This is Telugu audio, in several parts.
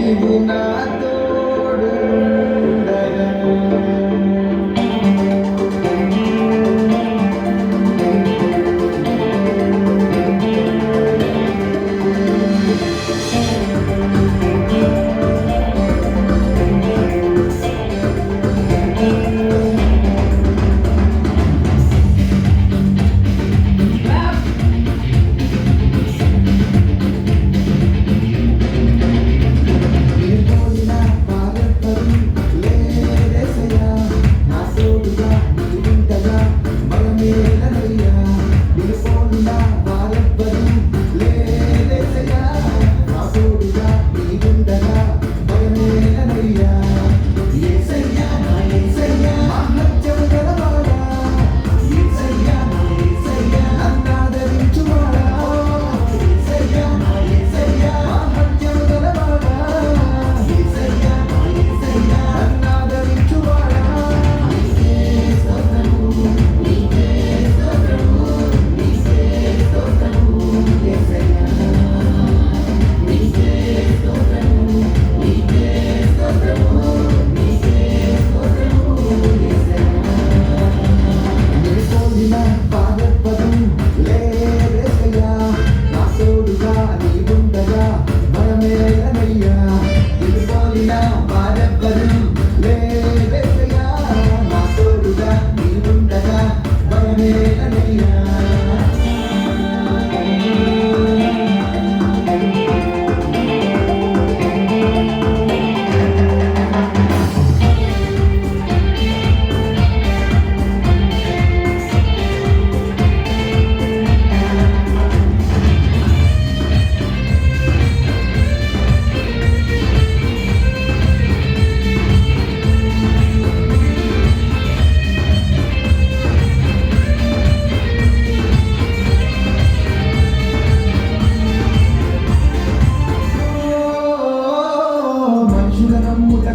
నీవు నా తోడుండగా.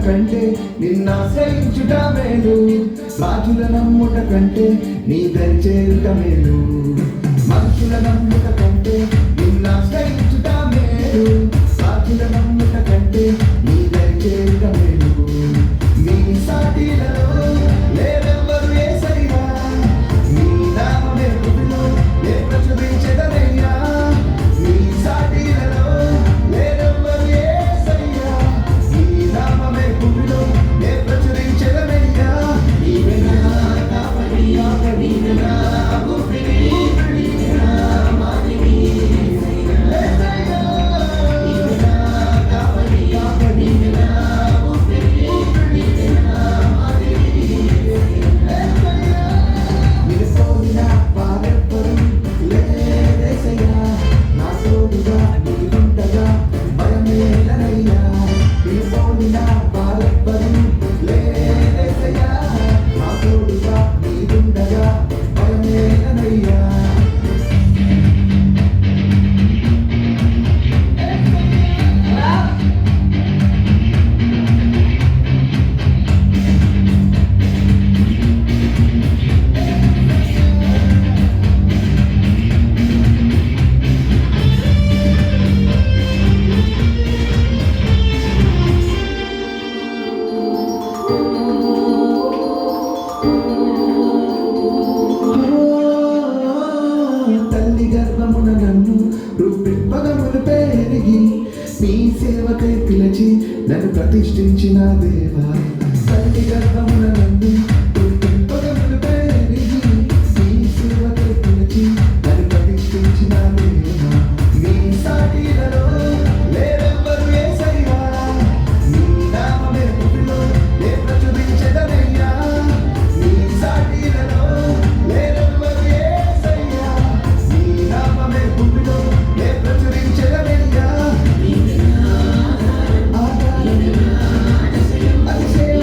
కంటే నిన్నాశ్రయించుట మేలు, రాజుల నమ్ముట కంటే నీ దరి చేరుట మేలు. మనుషుల నమ్ముట కంటే నిన్నాశ్రయించుట మేలు, రాజుల నమ్ముట కంటే నీ దరి చేరుట మేలు. నీ సాటిలలో లేరెవ్వరు యేసయ్యా, నీ నామమే భూమిలో నే ప్రచురించెదనయ్యా. నీ సాటిలలో లేరెవ్వరు యేసయ్యా, నీ నామమే భూమిలో నే ప్రచురించెదనయ్యా. నీవే నా కాపరి, నీవే నా ఊపిరి, నీవే నా మాదిరి యేసయ్యా. నీవే నా కాపరి, నీవే నా ఊపిరి, నీవే నా మాదిరి యేసయ్యా. నిలుపోయిన వారెవ్వరు లేరేసయ్యా, నా తోడుగా నీవుండగా భయమేలనయ్యా. నిలుపోయిన వారెవ్వరు లేరేసయ్యా, నా తోడుగా నీవుండగా భయమేలనయ్యా. తల్లి గర్భమున నన్ను రుప్పిప్పగములు పెరిగి నీ సేవకై పిలిచి నన్ను ప్రతిష్ఠించిన దేవా. తల్లి గర్భమున నన్ను రుప్పిప్పగములు పెరిగి నీ సేవకై పిలిచి నన్ను ప్రతిష్ఠించిన దేవా. నీ సాటిలలో లేరెవ్వరు యేసయ్యా, నీ నామమే భూమిలో నే ప్రచురించెదనయ్యా. నీ సాటిలలో లేరెవ్వరు యేసయ్యా, నీ నామమే భూమిలో నే ప్రచురించెదనయ్యా. నీవే నా ఆధారం, నీవే నా అతిశయం.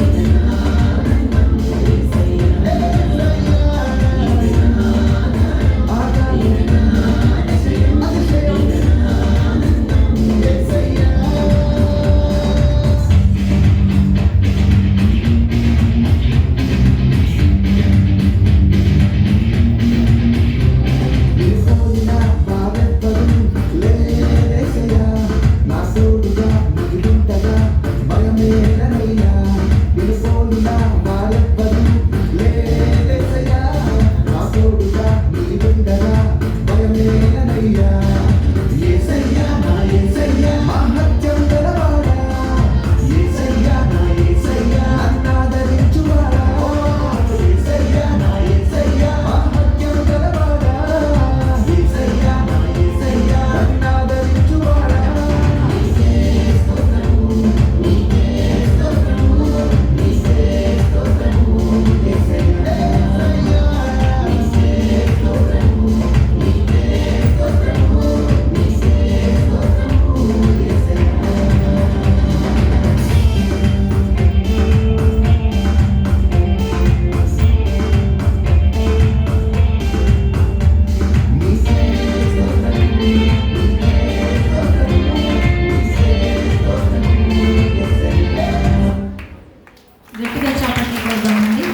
ఏలనయ్యా యేసయ్యా నా యేసయ్యా మహత్యం గలవాడా యేసయ్యా నా యేసయ్యా నన్నాదరించువాడా యేసయ్యా నా యేసయ్యా మహత్యం గలవాడా యేసయ్యా నా యేసయ్యా నన్నాదరించువాడా గట్టిగా చాపట్లు కొడదామండి.